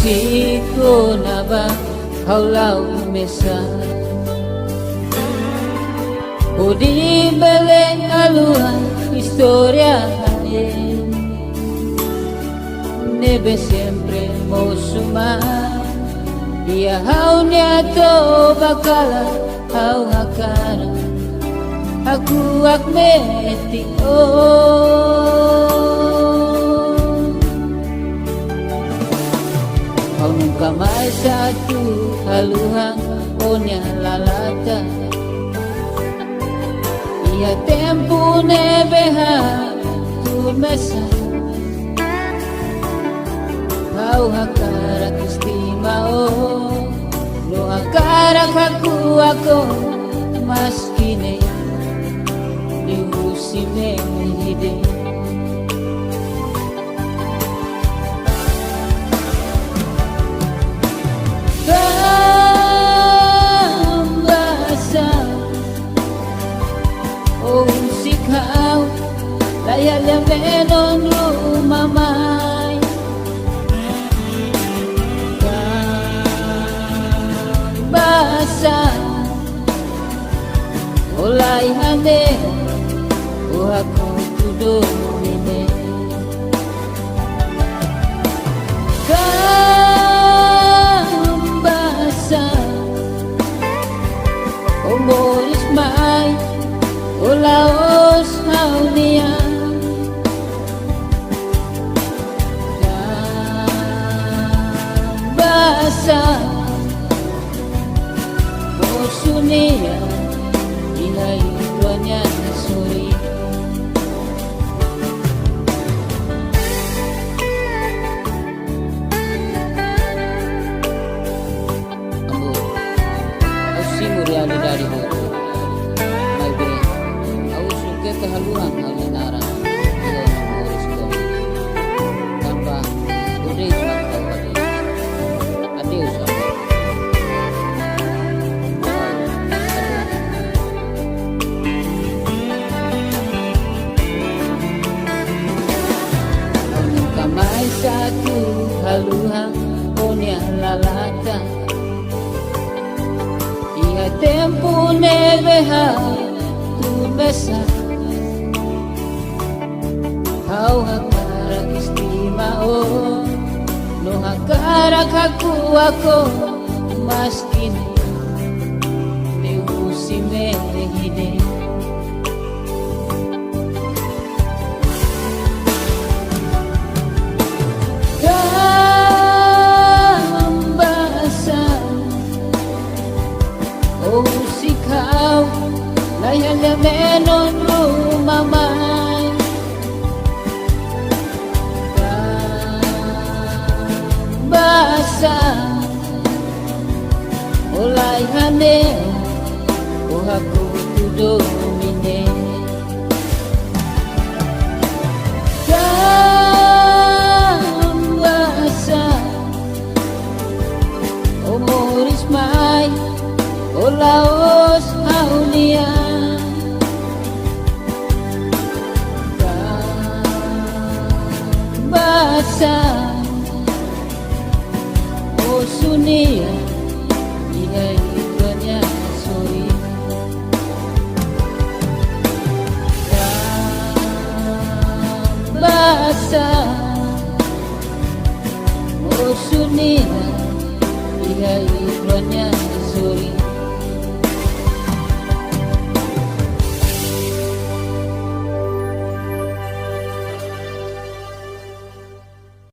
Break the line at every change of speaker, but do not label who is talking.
Siko na ba haulau mesa o di bele alua historia nebe siempre mo sumar ia hau niato bakala hau hakara aku akmeti Kau nunca mais satu haluhang onya lalata Ia tempo nebeha tu mesa Kau hakara istimao Lo hakara kaku ako maskine Liusime hide Layar yang menon lumamay Basa Olay hane O ako tudumine Kambasa O moris may O laos haunia Bosunia inaitwanya suri Ambo Asimu realidade ho Mai bem Au suke kehaluan halinara Ilo namoris ko Tanpa Uday makau Adeus Satu haluhang onya lalata Ia tempo nebeha tu mesa Kau hakara istimao No hakara kaku ako maskine Liusime hide Layar yang menon lumamay Basa Olay hane O aku tudumine Kambasa O moris may O laos haunia Basa O sunia Ia ikannya suri Basa O sunia Ia ikannya suri